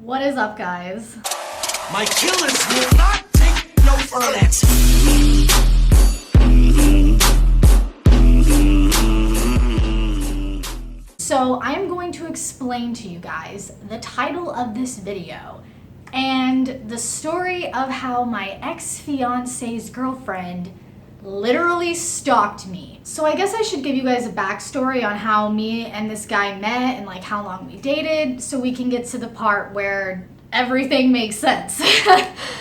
What is up, guys? My killers will not take no for an answer. So I am going to explain to you guys the title of this video and the story of how my ex-fiance's girlfriend literally stalked me. So I guess I should give you guys a backstory on how me and this guy met and like how long we dated so we can get to the part where everything makes sense.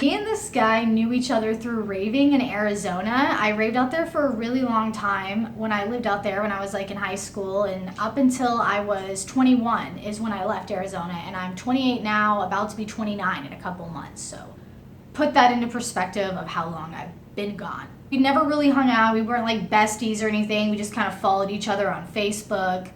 Me and this guy knew each other through raving in Arizona. I raved out there for a really long time when I lived out there when I was like in high school, and up until I was 21 is when I left Arizona, and I'm 28 now, about to be 29 in a couple months. So put that into perspective of how long I've been gone. We never really hung out. We weren't like besties or anything. We just kind of followed each other on Facebook,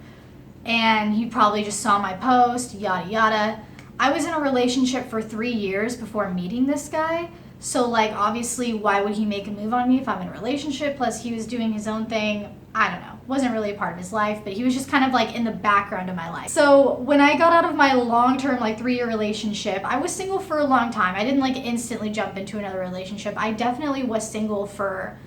and he probably just saw my post, yada yada. I was in a relationship for 3 years before meeting this guy. So like obviously why would he make a move on me if I'm in a relationship? Plus he was doing his own thing. I don't know. Wasn't really a part of his life, but he was just kind of like in the background of my life. So when I got out of my long-term like 3-year relationship, I was single for a long time. I didn't like instantly jump into another relationship. I definitely was single for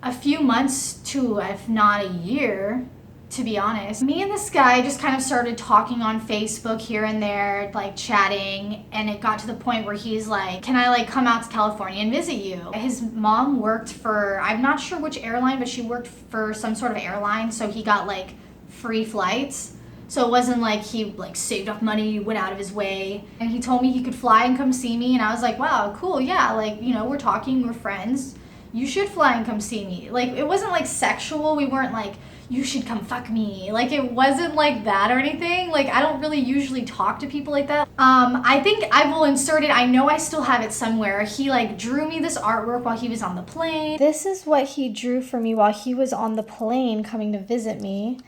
a few months to, if not a year, to be honest. Me and this guy just kind of started talking on Facebook here and there, like chatting, and it got to the point where he's like, can I like come out to California and visit you? His mom worked for, I'm not sure which airline, but she worked for some sort of airline, so he got like free flights. So it wasn't like he like saved up money, went out of his way, and he told me he could fly and come see me, and I was like, wow, cool, yeah, like, you know, we're talking, we're friends, you should fly and come see me. Like, it wasn't like sexual, we weren't like, you should come fuck me. Like, it wasn't like that or anything. Like, I don't really usually talk to people like that. I think I will insert it. I know I still have it somewhere. He like drew me this artwork while he was on the plane. This is what he drew for me while he was on the plane coming to visit me.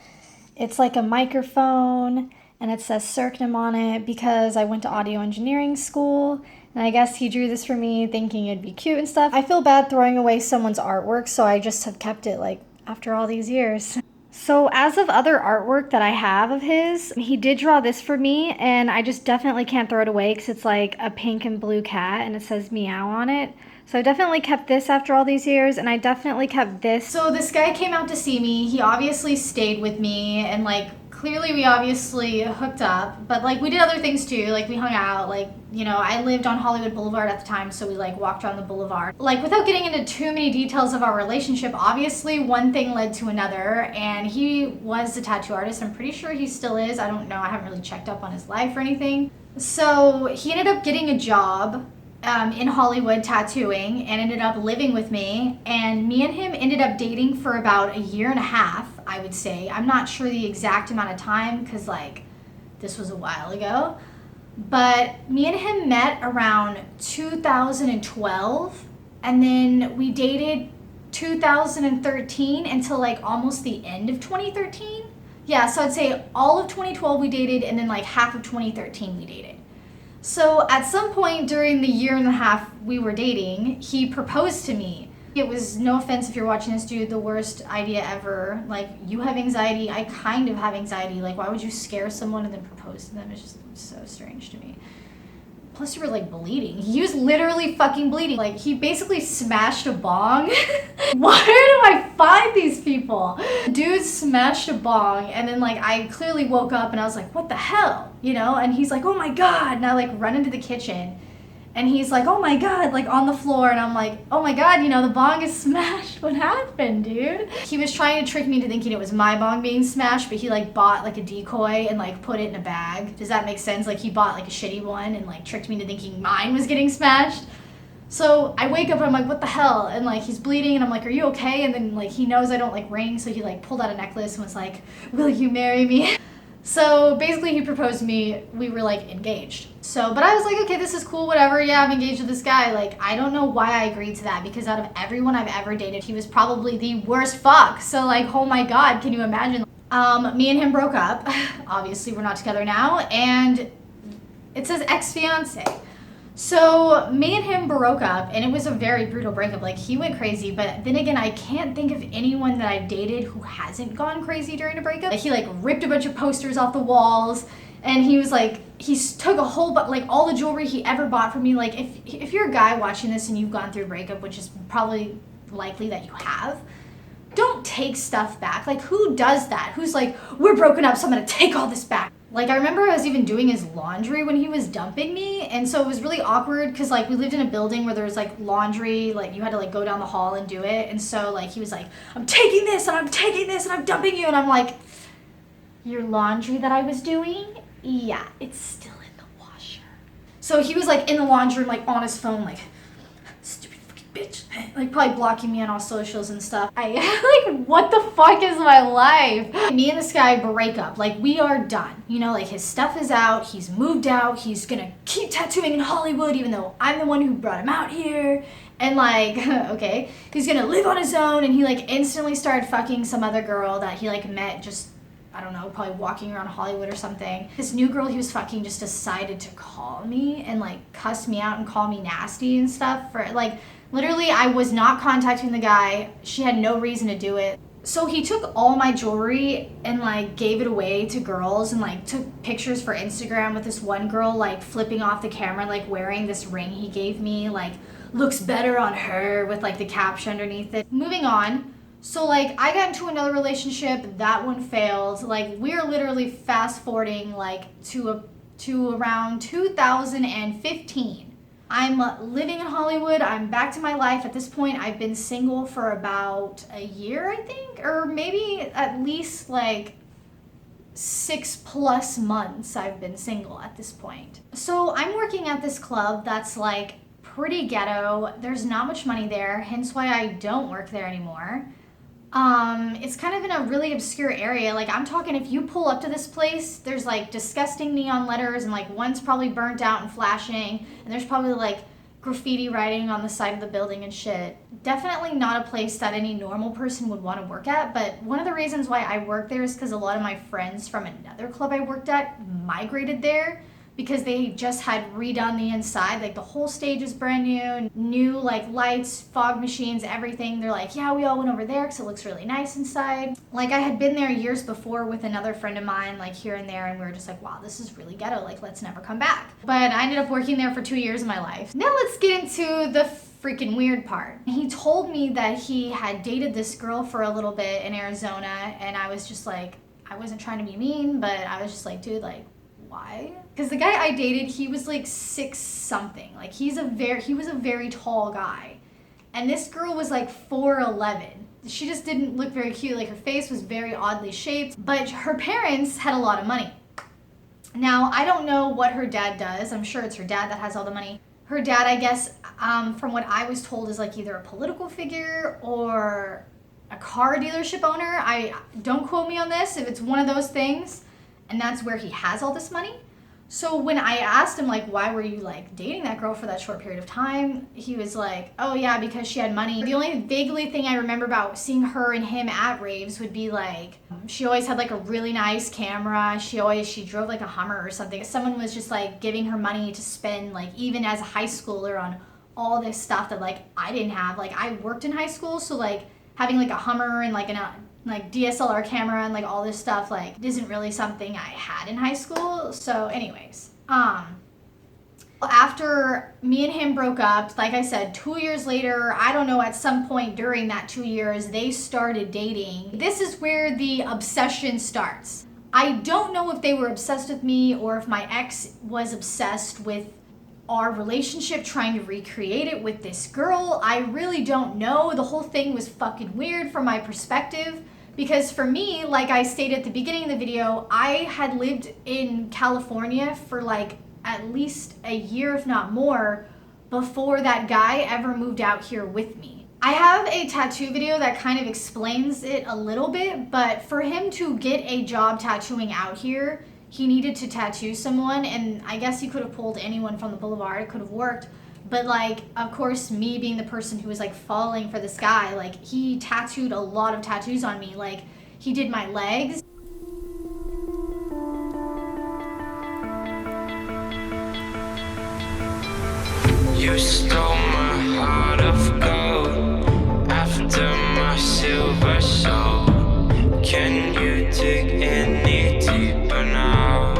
It's like a microphone and it says SERCNM on it because I went to audio engineering school. And I guess he drew this for me thinking it'd be cute and stuff. I feel bad throwing away someone's artwork, so I just have kept it like after all these years. So as of other artwork that I have of his, he did draw this for me, and I just definitely can't throw it away because it's like a pink and blue cat and it says meow on it. So I definitely kept this after all these years, and I definitely kept this. So this guy came out to see me. He obviously stayed with me, and like clearly we obviously hooked up, but like we did other things too. Like we hung out, like, you know, I lived on Hollywood Boulevard at the time, so we like walked around the boulevard. Like, without getting into too many details of our relationship, obviously one thing led to another, and he was a tattoo artist. I'm pretty sure he still is. I don't know. I haven't really checked up on his life or anything. So he ended up getting a job in Hollywood tattooing and ended up living with me, and me and him ended up dating for about a year and a half, I would say. I'm not sure the exact amount of time because like this was a while ago, but me and him met around 2012, and then we dated 2013 until like almost the end of 2013. Yeah, so I'd say all of 2012 we dated, and then like half of 2013 we dated. So at some point during the year and a half we were dating, he proposed to me. It was, no offense if you're watching this, dude, the worst idea ever. Like, you have anxiety, I kind of have anxiety. Like, why would you scare someone and then propose to them? It's just so strange to me. Plus, you were like bleeding. He was literally fucking bleeding. Like, he basically smashed a bong. Where do I find these people? Dude smashed a bong, and then like I clearly woke up and I was like, what the hell? You know? And he's like, oh my God. And I like run into the kitchen, and he's like, oh my God, like on the floor. And I'm like, oh my God, you know, the bong is smashed. What happened, dude? He was trying to trick me into thinking it was my bong being smashed, but he like bought like a decoy and like put it in a bag. Does that make sense? Like he bought like a shitty one and like tricked me into thinking mine was getting smashed. So I wake up and I'm like, what the hell? And like he's bleeding, and I'm like, are you okay? And then like he knows I don't like rings, so he like pulled out a necklace and was like, will you marry me? So basically he proposed to me. We were like engaged. So, but I was like, okay, this is cool, whatever. Yeah, I'm engaged with this guy. Like, I don't know why I agreed to that, because out of everyone I've ever dated, he was probably the worst fuck. So like, oh my God, can you imagine? Me and him broke up. Obviously we're not together now, and it says ex-fiance. So me and him broke up, and it was a very brutal breakup. Like, he went crazy, but then again, I can't think of anyone that I've dated who hasn't gone crazy during a breakup. Like, he like ripped a bunch of posters off the walls, and he was like, he took a whole, but like all the jewelry he ever bought for me. Like if you're a guy watching this and you've gone through a breakup, which is probably likely that you have, don't take stuff back. Like, who does that? Who's like, we're broken up, so I'm gonna take all this back. Like, I remember I was even doing his laundry when he was dumping me, and so it was really awkward because like we lived in a building where there was like laundry, like you had to like go down the hall and do it. And so like he was like, I'm taking this and I'm taking this and I'm dumping you, and I'm like, your laundry that I was doing? Yeah, it's still in the washer. So he was like in the laundry room, like on his phone, like, stupid fucking bitch. Like probably blocking me on all socials and stuff. Like, what the fuck is my life? Me and this guy break up. Like, we are done. You know, like his stuff is out. He's moved out. He's gonna keep tattooing in Hollywood, even though I'm the one who brought him out here. And like, okay, he's gonna live on his own. And he like instantly started fucking some other girl that he like met just, I don't know, probably walking around Hollywood or something. This new girl he was fucking just decided to call me and like cuss me out and call me nasty and stuff for like, literally I was not contacting the guy. She had no reason to do it. So he took all my jewelry and like gave it away to girls and like took pictures for Instagram with this one girl like flipping off the camera, like wearing this ring he gave me, like looks better on her with like the caption underneath it. Moving on. So like I got into another relationship, that one failed. Like we're literally fast forwarding like to around 2015. I'm living in Hollywood. I'm back to my life. At this point, I've been single for about a year, I think, or maybe at least like 6+ months I've been single at this point. So I'm working at this club that's like pretty ghetto. There's not much money there, hence why I don't work there anymore. It's kind of in a really obscure area. Like I'm talking, if you pull up to this place, there's like disgusting neon letters and like one's probably burnt out and flashing, and there's probably like graffiti writing on the side of the building and shit. Definitely not a place that any normal person would want to work at, but one of the reasons why I work there is because a lot of my friends from another club I worked at migrated there because they just had redone the inside. Like the whole stage is brand new like lights, fog machines, everything. They're like, yeah, we all went over there because it looks really nice inside. Like I had been there years before with another friend of mine, like here and there, and we were just like, wow, this is really ghetto, like let's never come back. But I ended up working there for 2 years of my life. Now let's get into the freaking weird part. He told me that he had dated this girl for a little bit in Arizona, and I was just like, I wasn't trying to be mean, but I was just like, dude, like, why? Because the guy I dated, he was like 6 something. Like he was a very tall guy. And this girl was like 4'11". She just didn't look very cute. Like her face was very oddly shaped, but her parents had a lot of money. Now, I don't know what her dad does. I'm sure it's her dad that has all the money. Her dad, I guess, from what I was told, is like either a political figure or a car dealership owner. I don't quote me on this if it's one of those things. And that's where he has all this money. So when I asked him, like, why were you, like, dating that girl for that short period of time? He was like, oh, yeah, because she had money. The only vaguely thing I remember about seeing her and him at raves would be, like, she always had, like, a really nice camera. She drove, like, a Hummer or something. Someone was just, like, giving her money to spend, like, even as a high schooler on all this stuff that, like, I didn't have. Like, I worked in high school, so, like, having, like, a Hummer and, like, like DSLR camera and like all this stuff like isn't really something I had in high school. So anyways, after me and him broke up, like I said, 2 years later, I don't know, at some point during that 2 years, they started dating. This is where the obsession starts. I don't know if they were obsessed with me or if my ex was obsessed with our relationship, trying to recreate it with this girl. I really don't know. The whole thing was fucking weird from my perspective. Because for me, like I stated at the beginning of the video, I had lived in California for like at least a year, if not more, before that guy ever moved out here with me. I have a tattoo video that kind of explains it a little bit, but for him to get a job tattooing out here, he needed to tattoo someone, and I guess he could have pulled anyone from the boulevard. It could have worked. But like, of course, me being the person who was like falling for this guy, like he tattooed a lot of tattoos on me. Like he did my legs. You stole my heart of gold after my silver soul. Can you dig any deeper now?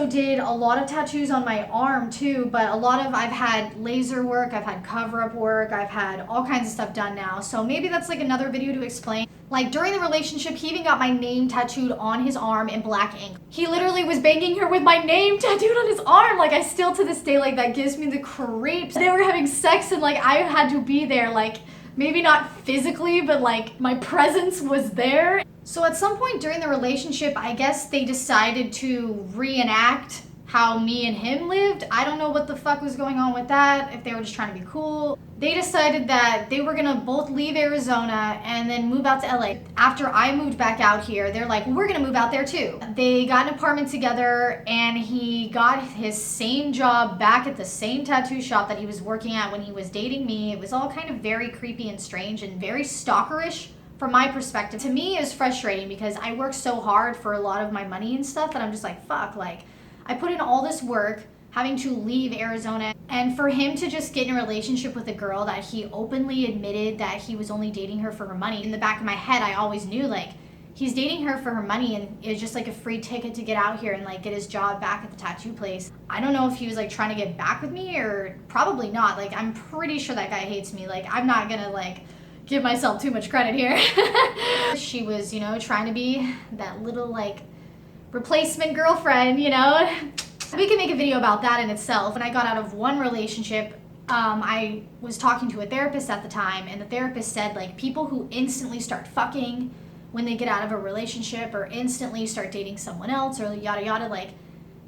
also did a lot of tattoos on my arm too, but I've had laser work, I've had cover-up work, I've had all kinds of stuff done now. So maybe that's like another video to explain. Like during the relationship, he even got my name tattooed on his arm in black ink. He literally was banging her with my name tattooed on his arm. Like I still to this day, like that gives me the creeps. They were having sex and like I had to be there, like maybe not physically, but like my presence was there. So at some point during the relationship, I guess they decided to reenact how me and him lived. I don't know what the fuck was going on with that, if they were just trying to be cool. They decided that they were gonna both leave Arizona and then move out to LA. After I moved back out here, they're like, we're gonna move out there too. They got an apartment together and he got his same job back at the same tattoo shop that he was working at when he was dating me. It was all kind of very creepy and strange and very stalkerish. From my perspective, to me, it was frustrating because I work so hard for a lot of my money and stuff that I'm just like, fuck, like, I put in all this work having to leave Arizona, and for him to just get in a relationship with a girl that he openly admitted that he was only dating her for her money. In the back of my head, I always knew, like, he's dating her for her money and it's just like a free ticket to get out here and like get his job back at the tattoo place. I don't know if he was like trying to get back with me or probably not. Like, I'm pretty sure that guy hates me. Like, I'm not gonna like give myself too much credit here. She was, you know, trying to be that little like replacement girlfriend, you know. We can make a video about that in itself. When I got out of one relationship, I was talking to a therapist at the time, and the therapist said like people who instantly start fucking when they get out of a relationship or instantly start dating someone else or yada yada, like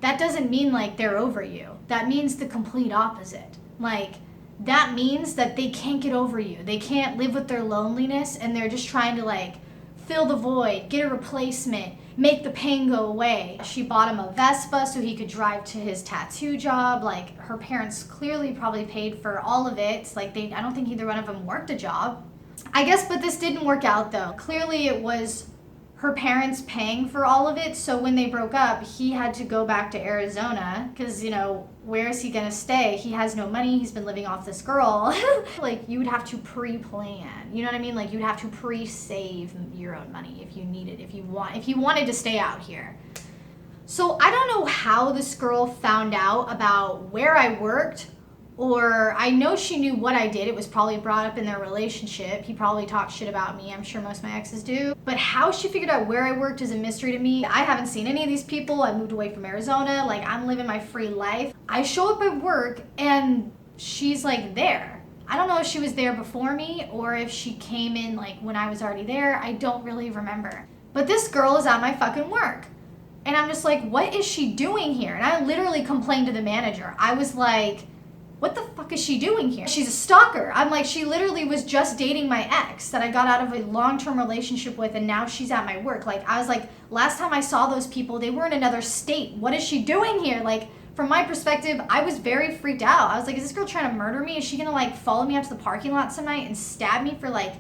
that doesn't mean like they're over you. That means the complete opposite. Like that means that they can't get over you. They can't live with their loneliness and they're just trying to like fill the void, get a replacement, make the pain go away. She bought him a Vespa so he could drive to his tattoo job. Like her parents clearly probably paid for all of it. It's like I don't think either one of them worked a job. I guess, but this didn't work out though. Clearly it was her parents paying for all of it. So when they broke up, he had to go back to Arizona because, you know, where is he gonna stay? He has no money. He's been living off this girl. Like you would have to pre-plan. You know what I mean? Like you'd have to pre-save your own money if you needed, if you wanted to stay out here. So I don't know how this girl found out about where I worked, or I know she knew what I did. It was probably brought up in their relationship. He probably talked shit about me. I'm sure most of my exes do. But how she figured out where I worked is a mystery to me. I haven't seen any of these people. I moved away from Arizona. Like I'm living my free life. I show up at work and she's like there. I don't know if she was there before me or if she came in like when I was already there. I don't really remember. But this girl is at my fucking work. And I'm just like, what is she doing here? And I literally complained to the manager. I was like, what the fuck is she doing here? She's a stalker. I'm like, she literally was just dating my ex that I got out of a long-term relationship with, and now she's at my work. Like, I was like, last time I saw those people, they were in another state. What is she doing here? Like, from my perspective, I was very freaked out. I was like, is this girl trying to murder me? Is she gonna like follow me out to the parking lot some night and stab me for like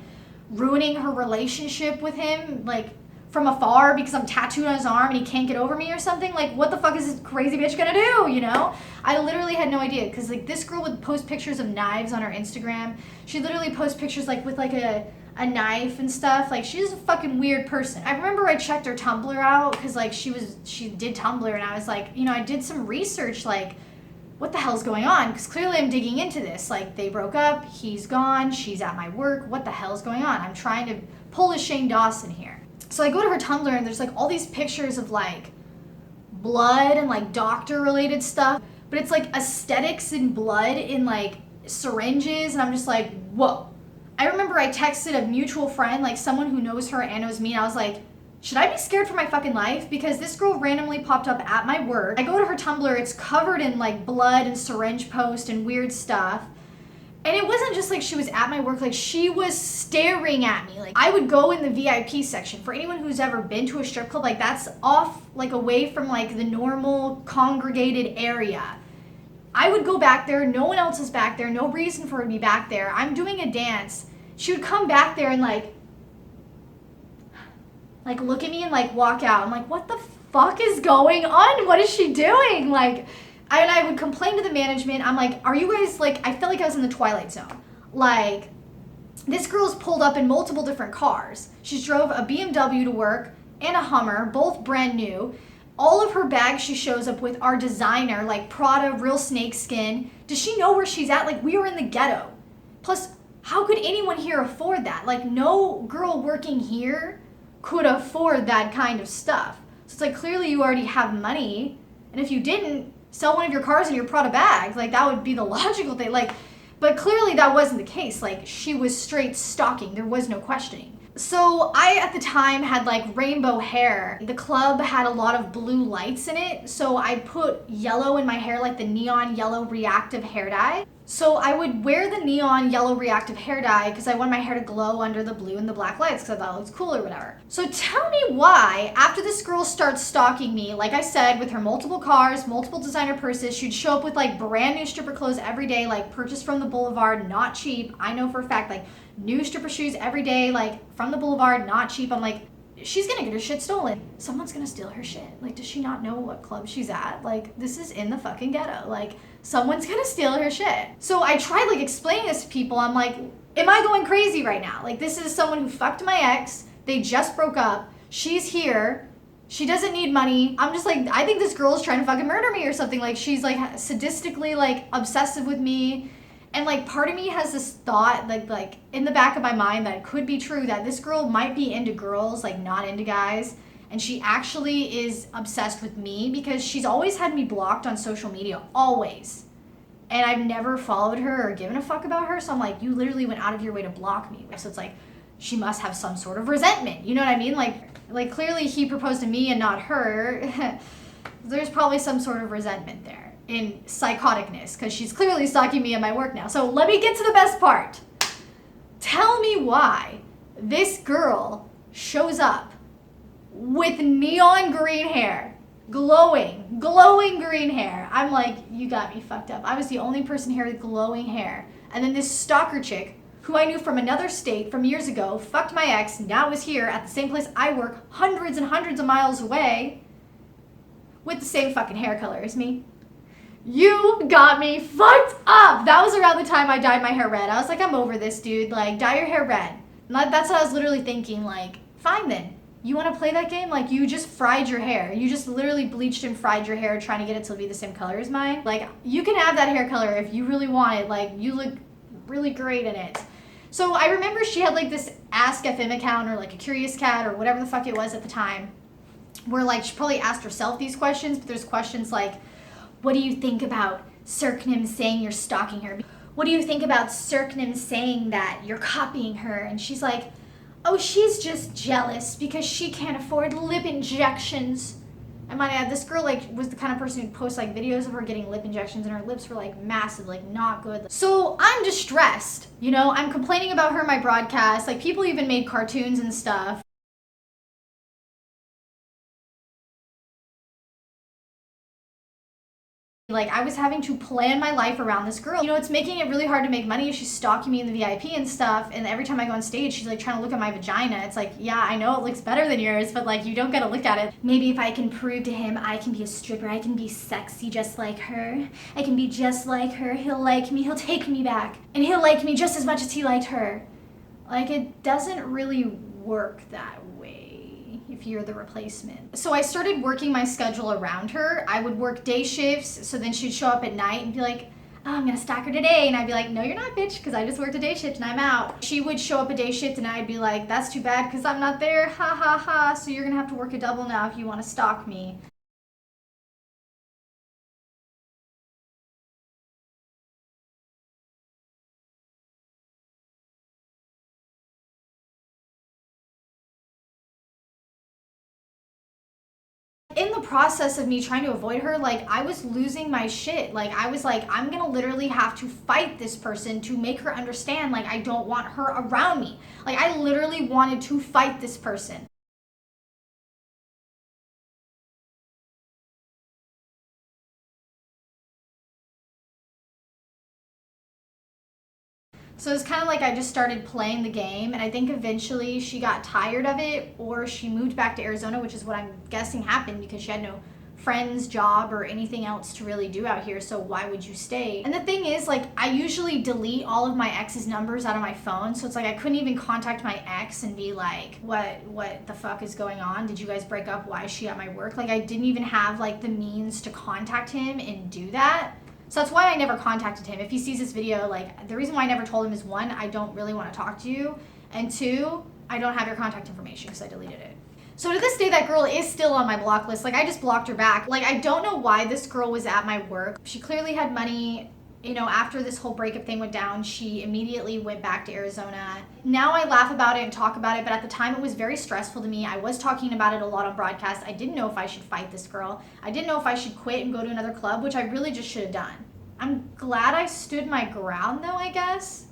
ruining her relationship with him? Like, from afar because I'm tattooed on his arm and he can't get over me or something? Like, what the fuck is this crazy bitch gonna do, you know? I literally had no idea because like this girl would post pictures of knives on her Instagram. She literally posts pictures like with like a knife and stuff. Like she's a fucking weird person. I remember I checked her Tumblr out because like she did Tumblr, and I was like, you know, I did some research like what the hell's going on? Because clearly I'm digging into this. Like they broke up, he's gone, she's at my work. What the hell's going on? I'm trying to pull a Shane Dawson here. So I go to her Tumblr and there's like all these pictures of like blood and like doctor related stuff, but it's like aesthetics and blood in like syringes, and I'm just like, whoa. I remember I texted a mutual friend, like someone who knows her and knows me, and I was like, should I be scared for my fucking life? Because this girl randomly popped up at my work. I go to her Tumblr, it's covered in like blood and syringe post and weird stuff. And it wasn't just like she was at my work, like she was staring at me. Like I would go in the VIP section. For anyone who's ever been to a strip club, like that's off, like away from like the normal congregated area. I would go back there, no one else is back there, no reason for her to be back there. I'm doing a dance. She would come back there and like look at me and like walk out. I'm like, what the fuck is going on? What is she doing? Like, I would complain to the management. I'm like, are you guys like, I felt like I was in the Twilight Zone. Like, this girl's pulled up in multiple different cars. She's drove a BMW to work and a Hummer, both brand new. All of her bags she shows up with are designer, like Prada, real snake skin. Does she know where she's at? Like, we were in the ghetto. Plus, how could anyone here afford that? Like, no girl working here could afford that kind of stuff. So it's like, clearly you already have money. And if you didn't, sell one of your cars in your Prada bags. Like, that would be the logical thing. Like, but clearly that wasn't the case. Like, she was straight stalking. There was no questioning. So I, at the time, had like rainbow hair. The club had a lot of blue lights in it. So I put yellow in my hair, like the neon yellow reactive hair dye. So I would wear the neon yellow reactive hair dye because I wanted my hair to glow under the blue and the black lights because I thought it looked cool or whatever. So tell me why, after this girl starts stalking me, like I said, with her multiple cars, multiple designer purses, she'd show up with like brand new stripper clothes every day, like purchased from the boulevard, not cheap. I know for a fact, like new stripper shoes every day, like from the boulevard, not cheap. I'm like, she's gonna get her shit stolen. Someone's gonna steal her shit. Like, does she not know what club she's at? Like, this is in the fucking ghetto. Like, someone's gonna steal her shit. So I tried like explaining this to people. I'm like, am I going crazy right now? Like, this is someone who fucked my ex. They just broke up. She's here. She doesn't need money. I'm just like, I think this girl is trying to fucking murder me or something. Like, she's like sadistically like obsessive with me. And like part of me has this thought like in the back of my mind that it could be true that this girl might be into girls, like not into guys. And she actually is obsessed with me because she's always had me blocked on social media, always. And I've never followed her or given a fuck about her. So I'm like, you literally went out of your way to block me. So it's like, she must have some sort of resentment. You know what I mean? Like clearly he proposed to me and not her. There's probably some sort of resentment there in psychoticness because she's clearly stalking me at my work now. So let me get to the best part. Tell me why this girl shows up with neon green hair, glowing green hair. I'm like, you got me fucked up. I was the only person here with glowing hair. And then this stalker chick, who I knew from another state from years ago, fucked my ex, now is here at the same place I work, hundreds and hundreds of miles away, with the same fucking hair color as me. You got me fucked up. That was around the time I dyed my hair red. I was like, I'm over this, dude. Like, dye your hair red. And that's what I was literally thinking. Like, fine then. You want to play that game? Like, you just fried your hair. You just literally bleached and fried your hair trying to get it to be the same color as mine. Like, you can have that hair color if you really want it. Like, you look really great in it. So I remember she had like this Ask FM account or like a Curious Cat or whatever the fuck it was at the time, where like she probably asked herself these questions, but there's questions like, what do you think about SERCNM saying you're stalking her? What do you think about SERCNM saying that you're copying her? And she's like, oh, she's just jealous because she can't afford lip injections. I might add, this girl like was the kind of person who'd post like videos of her getting lip injections and her lips were like massive, like not good. So I'm distressed, you know, I'm complaining about her in my broadcast. Like people even made cartoons and stuff. Like I was having to plan my life around this girl. You know, it's making it really hard to make money if she's stalking me in the VIP and stuff. And every time I go on stage, she's like trying to look at my vagina. It's like, yeah, I know it looks better than yours, but like you don't get to look at it. Maybe if I can prove to him I can be a stripper, I can be sexy just like her. I can be just like her. He'll like me. He'll take me back. And he'll like me just as much as he liked her. Like it doesn't really work that way if you're the replacement. So I started working my schedule around her. I would work day shifts, so then she'd show up at night and be like, oh, I'm gonna stalk her today. And I'd be like, no, you're not, bitch, because I just worked a day shift and I'm out. She would show up a day shift and I'd be like, that's too bad because I'm not there, ha ha ha. So you're gonna have to work a double now if you wanna stalk me. In the process of me trying to avoid her, like I was losing my shit. Like I was like, I'm gonna literally have to fight this person to make her understand like I don't want her around me. Like I literally wanted to fight this person. So it's kind of like I just started playing the game, and I think eventually she got tired of it, or she moved back to Arizona, which is what I'm guessing happened because she had no friends, job, or anything else to really do out here, so why would you stay? And the thing is, like, I usually delete all of my ex's numbers out of my phone, so it's like I couldn't even contact my ex and be like, what the fuck is going on? Did you guys break up? Why is she at my work? Like, I didn't even have like the means to contact him and do that. So that's why I never contacted him. If he sees this video, like, the reason why I never told him is, one, I don't really want to talk to you, and two, I don't have your contact information because I deleted it. So to this day, that girl is still on my block list. Like, I just blocked her back. Like, I don't know why this girl was at my work. She clearly had money. You know, after this whole breakup thing went down, she immediately went back to Arizona. Now I laugh about it and talk about it, but at the time it was very stressful to me. I was talking about it a lot on broadcast. I didn't know if I should fight this girl. I didn't know if I should quit and go to another club, which I really just should have done. I'm glad I stood my ground though, I guess.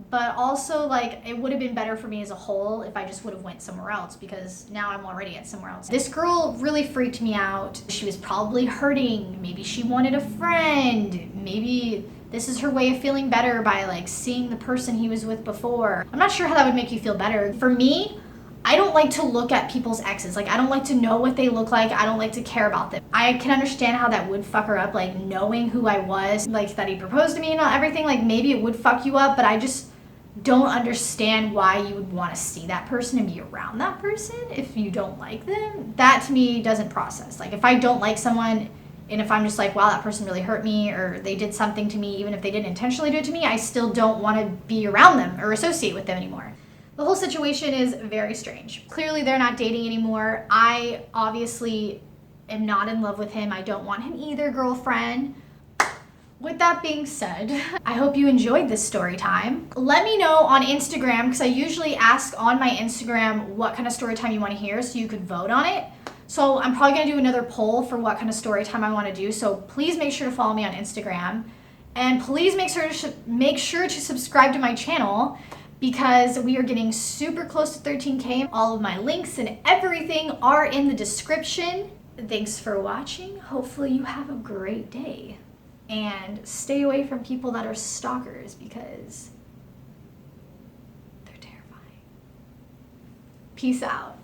But also, like, it would have been better for me as a whole if I just would have went somewhere else, because now I'm already at somewhere else. This girl really freaked me out. She was probably hurting. Maybe she wanted a friend. Maybe this is her way of feeling better by, like, seeing the person he was with before. I'm not sure how that would make you feel better. For me, I don't like to look at people's exes. Like, I don't like to know what they look like. I don't like to care about them. I can understand how that would fuck her up, like, knowing who I was, like, that he proposed to me and everything. Like, maybe it would fuck you up, but I just don't understand why you would want to see that person and be around that person if you don't like them. That, to me, doesn't process. Like, if I don't like someone, and if I'm just like, wow, that person really hurt me, or they did something to me, even if they didn't intentionally do it to me, I still don't want to be around them or associate with them anymore. The whole situation is very strange. Clearly, they're not dating anymore. I obviously am not in love with him. I don't want him either, girlfriend. With that being said, I hope you enjoyed this story time. Let me know on Instagram, because I usually ask on my Instagram what kind of story time you want to hear, so you could vote on it. So I'm probably going to do another poll for what kind of story time I want to do. So please make sure to follow me on Instagram. And please make sure to subscribe to my channel, because we are getting super close to 13K. All of my links and everything are in the description. Thanks for watching. Hopefully you have a great day. And stay away from people that are stalkers, because they're terrifying. Peace out.